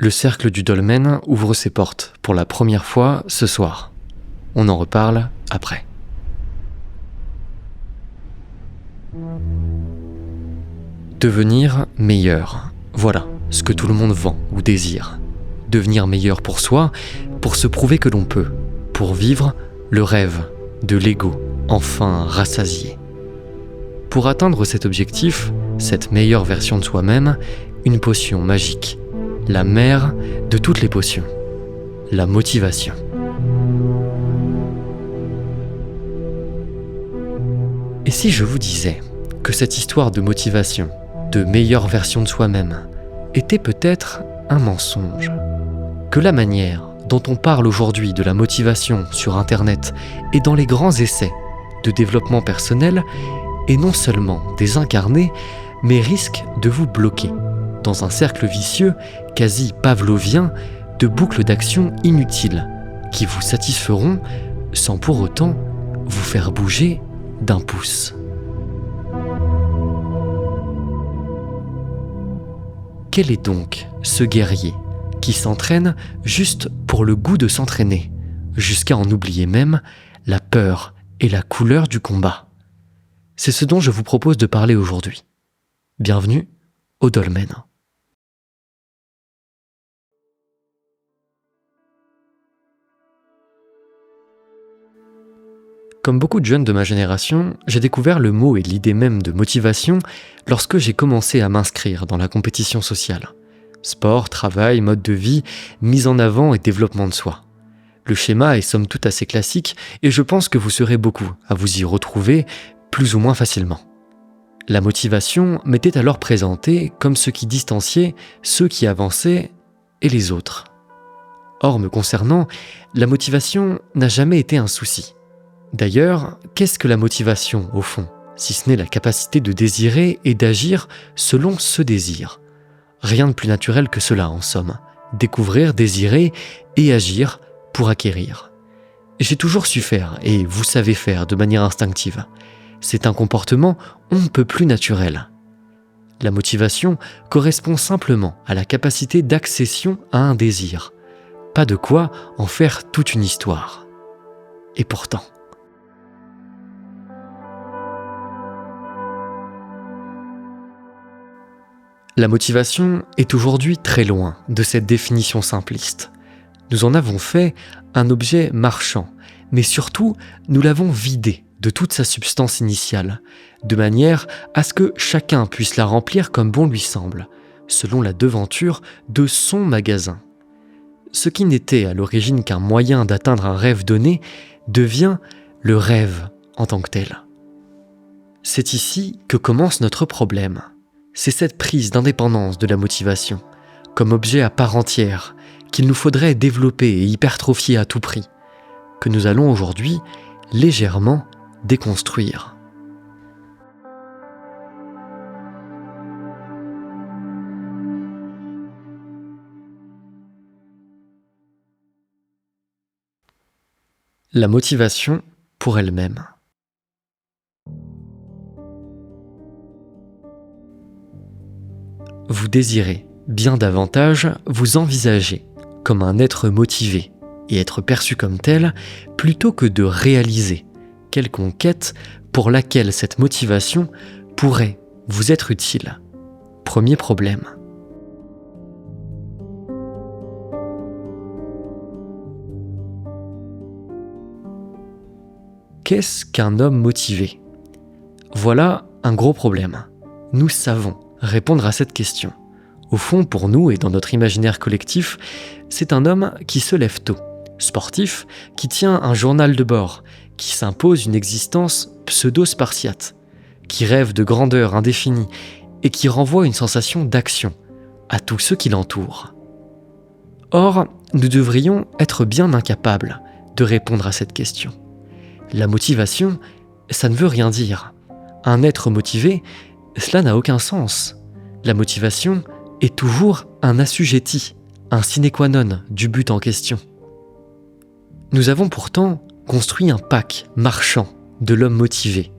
Le cercle du dolmen ouvre ses portes pour la première fois ce soir. On en reparle après. Devenir meilleur, voilà ce que tout le monde vend ou désire. Devenir meilleur pour soi, pour se prouver que l'on peut, pour vivre le rêve de l'ego, enfin rassasié. Pour atteindre cet objectif, cette meilleure version de soi-même, une potion magique, la mère de toutes les potions, la motivation. Et si je vous disais que cette histoire de motivation, de meilleure version de soi-même, était peut-être un mensonge, que la manière dont on parle aujourd'hui de la motivation sur Internet et dans les grands essais de développement personnel est non seulement désincarnée, mais risque de vous bloquer dans un cercle vicieux quasi pavlovien de boucles d'action inutiles qui vous satisferont sans pour autant vous faire bouger d'un pouce. Quel est donc ce guerrier qui s'entraîne juste pour le goût de s'entraîner, jusqu'à en oublier même la peur et la couleur du combat? C'est ce dont je vous propose de parler aujourd'hui. Bienvenue au Dolmen. Comme beaucoup de jeunes de ma génération, j'ai découvert le mot et l'idée même de motivation lorsque j'ai commencé à m'inscrire dans la compétition sociale. Sport, travail, mode de vie, mise en avant et développement de soi. Le schéma est somme toute assez classique et je pense que vous serez beaucoup à vous y retrouver plus ou moins facilement. La motivation m'était alors présentée comme ce qui distanciait ceux qui avançaient et les autres. Or, me concernant, la motivation n'a jamais été un souci. D'ailleurs, qu'est-ce que la motivation, au fond, si ce n'est la capacité de désirer et d'agir selon ce désir? Rien de plus naturel que cela, en somme. Découvrir, désirer et agir pour acquérir. J'ai toujours su faire, et vous savez faire de manière instinctive. C'est un comportement on ne peut plus naturel. La motivation correspond simplement à la capacité d'accession à un désir. Pas de quoi en faire toute une histoire. Et pourtant... La motivation est aujourd'hui très loin de cette définition simpliste. Nous en avons fait un objet marchand, mais surtout, nous l'avons vidé de toute sa substance initiale, de manière à ce que chacun puisse la remplir comme bon lui semble, selon la devanture de son magasin. Ce qui n'était à l'origine qu'un moyen d'atteindre un rêve donné devient le rêve en tant que tel. C'est ici que commence notre problème. C'est cette prise d'indépendance de la motivation, comme objet à part entière, qu'il nous faudrait développer et hypertrophier à tout prix, que nous allons aujourd'hui légèrement déconstruire. La motivation pour elle-même. Vous désirez bien davantage vous envisager comme un être motivé et être perçu comme tel plutôt que de réaliser quelconque quête pour laquelle cette motivation pourrait vous être utile. Premier problème. Qu'est-ce qu'un homme motivé ? Voilà un gros problème. Nous savons répondre à cette question. Au fond, pour nous et dans notre imaginaire collectif, c'est un homme qui se lève tôt, sportif, qui tient un journal de bord, qui s'impose une existence pseudo-spartiate, qui rêve de grandeur indéfinie et qui renvoie une sensation d'action à tous ceux qui l'entourent. Or, nous devrions être bien incapables de répondre à cette question. La motivation, ça ne veut rien dire. Un être motivé, cela n'a aucun sens. La motivation est toujours un assujetti, un sine qua non du but en question. Nous avons pourtant construit un pack marchand de l'homme motivé,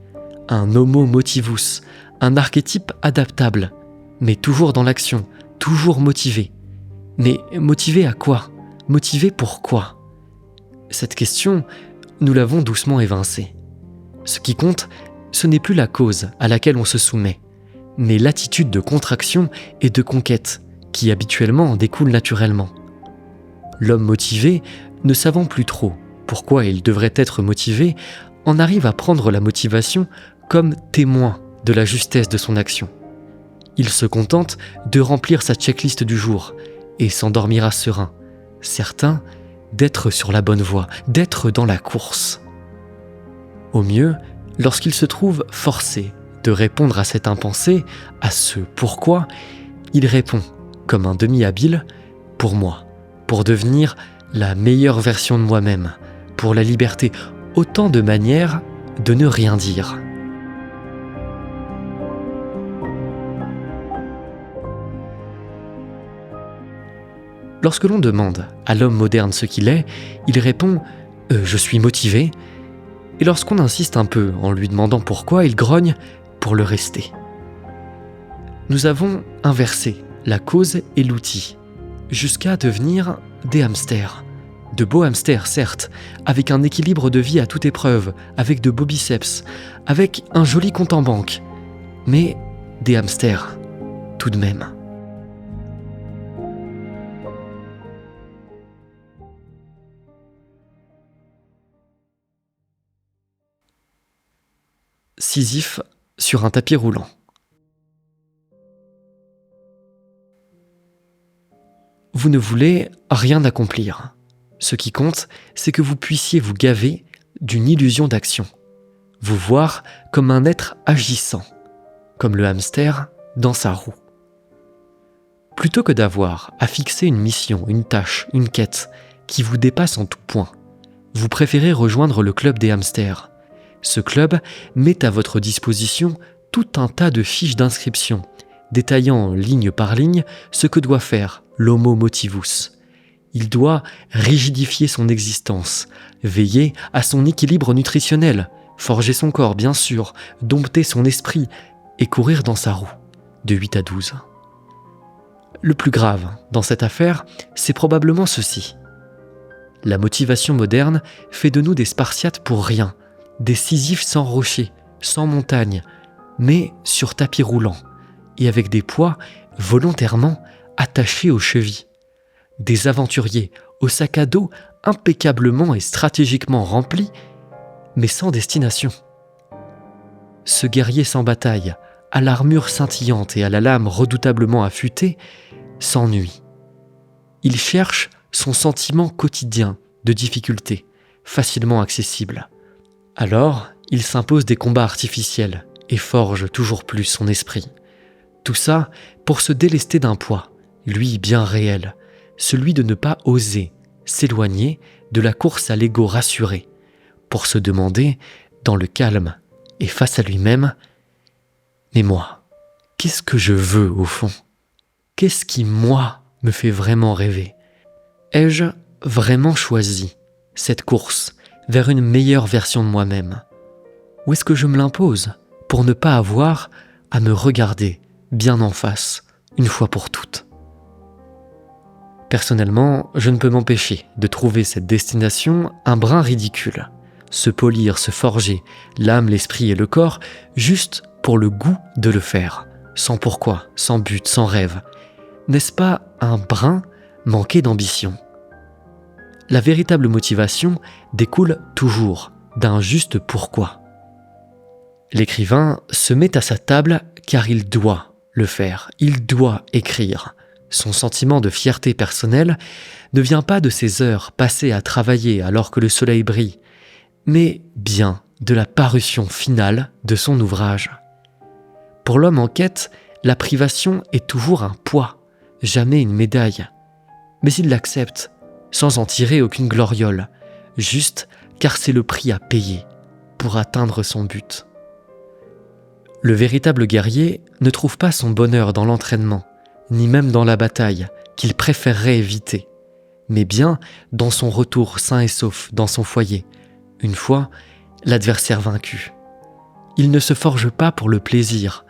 un homo motivus, un archétype adaptable, mais toujours dans l'action, toujours motivé. Mais motivé à quoi ? Motivé pourquoi ? Cette question, nous l'avons doucement évincée. Ce qui compte, ce n'est plus la cause à laquelle on se soumet, mais l'attitude de contraction et de conquête qui habituellement en découle naturellement. L'homme motivé, ne savant plus trop pourquoi il devrait être motivé, en arrive à prendre la motivation comme témoin de la justesse de son action. Il se contente de remplir sa checklist du jour et s'endormira serein, certain d'être sur la bonne voie, d'être dans la course. Au mieux, lorsqu'il se trouve forcé de répondre à cet impensé, à ce pourquoi, il répond, comme un demi-habile, pour moi, pour devenir la meilleure version de moi-même, pour la liberté, autant de manières de ne rien dire. Lorsque l'on demande à l'homme moderne ce qu'il est, il répond « je suis motivé », et lorsqu'on insiste un peu en lui demandant pourquoi, il grogne pour le rester. Nous avons inversé la cause et l'outil, jusqu'à devenir des hamsters. De beaux hamsters, certes, avec un équilibre de vie à toute épreuve, avec de beaux biceps, avec un joli compte en banque, mais des hamsters, tout de même. Sisyphe sur un tapis roulant. Vous ne voulez rien accomplir. Ce qui compte, c'est que vous puissiez vous gaver d'une illusion d'action, vous voir comme un être agissant, comme le hamster dans sa roue. Plutôt que d'avoir à fixer une mission, une tâche, une quête qui vous dépasse en tout point, vous préférez rejoindre le club des hamsters. Ce club met à votre disposition tout un tas de fiches d'inscription, détaillant ligne par ligne ce que doit faire l'homo motivus. Il doit rigidifier son existence, veiller à son équilibre nutritionnel, forger son corps bien sûr, dompter son esprit et courir dans sa roue, de 8 à 12. Le plus grave dans cette affaire, c'est probablement ceci. La motivation moderne fait de nous des Spartiates pour rien, des Sisyphes sans rocher, sans montagne, mais sur tapis roulant et avec des poids volontairement attachés aux chevilles. Des aventuriers au sac à dos impeccablement et stratégiquement remplis, mais sans destination. Ce guerrier sans bataille, à l'armure scintillante et à la lame redoutablement affûtée, s'ennuie. Il cherche son sentiment quotidien de difficulté, facilement accessible. Alors, il s'impose des combats artificiels et forge toujours plus son esprit. Tout ça pour se délester d'un poids, lui bien réel, celui de ne pas oser s'éloigner de la course à l'ego rassuré, pour se demander, dans le calme et face à lui-même, « Mais moi, qu'est-ce que je veux au fond ? Qu'est-ce qui, moi, me fait vraiment rêver ? Ai-je vraiment choisi cette course vers une meilleure version de moi-même ? Ou est-ce que je me l'impose pour ne pas avoir à me regarder bien en face, une fois pour toutes ? Personnellement, je ne peux m'empêcher de trouver cette destination un brin ridicule. Se polir, se forger, l'âme, l'esprit et le corps, juste pour le goût de le faire, sans pourquoi, sans but, sans rêve. N'est-ce pas un brin manqué d'ambition ? La véritable motivation découle toujours d'un juste pourquoi. L'écrivain se met à sa table car il doit le faire, il doit écrire. Son sentiment de fierté personnelle ne vient pas de ses heures passées à travailler alors que le soleil brille, mais bien de la parution finale de son ouvrage. Pour l'homme en quête, la privation est toujours un poids, jamais une médaille. Mais il l'accepte, sans en tirer aucune gloriole, juste car c'est le prix à payer pour atteindre son but. Le véritable guerrier ne trouve pas son bonheur dans l'entraînement, ni même dans la bataille, qu'il préférerait éviter, mais bien dans son retour sain et sauf dans son foyer, une fois l'adversaire vaincu. Il ne se forge pas pour le plaisir,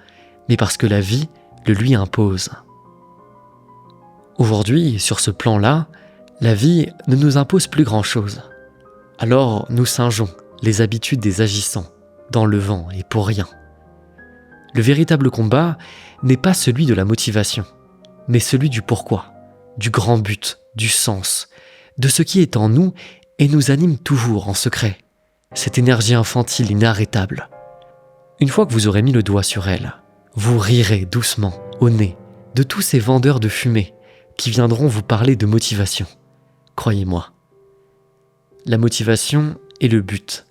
mais parce que la vie le lui impose. Aujourd'hui, sur ce plan-là, la vie ne nous impose plus grand-chose. Alors nous singeons les habitudes des agissants, dans le vent et pour rien. Le véritable combat n'est pas celui de la motivation, mais celui du pourquoi, du grand but, du sens, de ce qui est en nous et nous anime toujours en secret, cette énergie infantile inarrêtable. Une fois que vous aurez mis le doigt sur elle, vous rirez doucement, au nez, de tous ces vendeurs de fumée qui viendront vous parler de motivation. Croyez-moi. La motivation est le but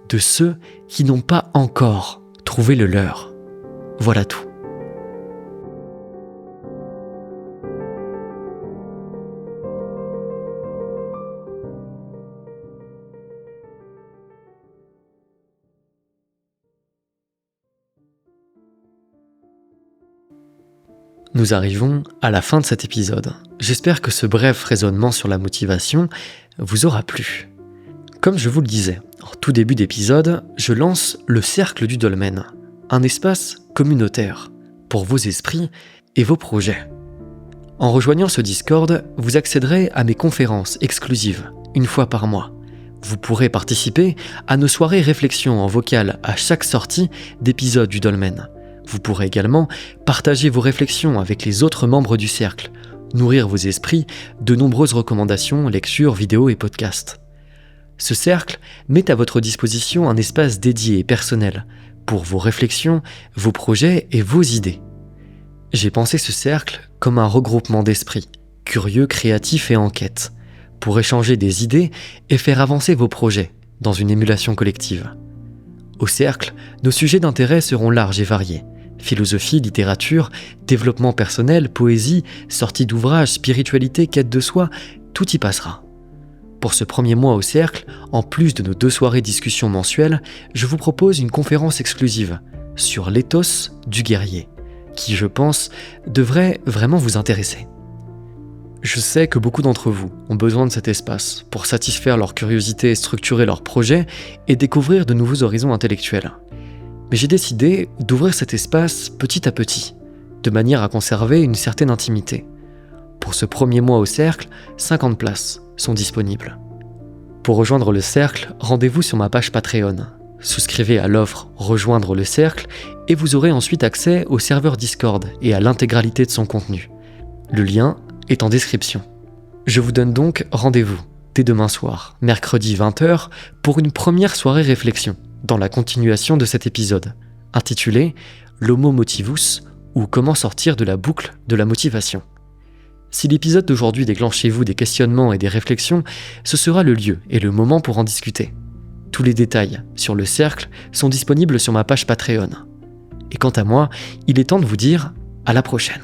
de ceux qui n'ont pas encore trouvé le leur. Voilà tout. Nous arrivons à la fin de cet épisode. J'espère que ce bref raisonnement sur la motivation vous aura plu. Comme je vous le disais, en tout début d'épisode, je lance le Cercle du Dolmen, un espace communautaire pour vos esprits et vos projets. En rejoignant ce Discord, vous accéderez à mes conférences exclusives, une fois par mois. Vous pourrez participer à nos soirées réflexions en vocal à chaque sortie d'épisode du Dolmen. Vous pourrez également partager vos réflexions avec les autres membres du cercle, nourrir vos esprits de nombreuses recommandations, lectures, vidéos et podcasts. Ce cercle met à votre disposition un espace dédié et personnel pour vos réflexions, vos projets et vos idées. J'ai pensé ce cercle comme un regroupement d'esprits, curieux, créatifs et en quête, pour échanger des idées et faire avancer vos projets dans une émulation collective. Au cercle, nos sujets d'intérêt seront larges et variés. Philosophie, littérature, développement personnel, poésie, sortie d'ouvrages, spiritualité, quête de soi, tout y passera. Pour ce premier mois au cercle, en plus de nos 2 soirées discussions mensuelles, je vous propose une conférence exclusive sur l'éthos du guerrier, qui, je pense, devrait vraiment vous intéresser. Je sais que beaucoup d'entre vous ont besoin de cet espace pour satisfaire leur curiosité, structurer leurs projets et découvrir de nouveaux horizons intellectuels. Mais j'ai décidé d'ouvrir cet espace petit à petit, de manière à conserver une certaine intimité. Pour ce premier mois au cercle, 50 places sont disponibles. Pour rejoindre le cercle, rendez-vous sur ma page Patreon. Souscrivez à l'offre « Rejoindre le cercle » et vous aurez ensuite accès au serveur Discord et à l'intégralité de son contenu. Le lien est en description. Je vous donne donc rendez-vous dès demain soir, mercredi 20h, pour une première soirée réflexion, dans la continuation de cet épisode, intitulé « L'Homo Motivus » ou « Comment sortir de la boucle de la motivation ». Si l'épisode d'aujourd'hui déclenche chez vous des questionnements et des réflexions, ce sera le lieu et le moment pour en discuter. Tous les détails sur le cercle sont disponibles sur ma page Patreon. Et quant à moi, il est temps de vous dire à la prochaine.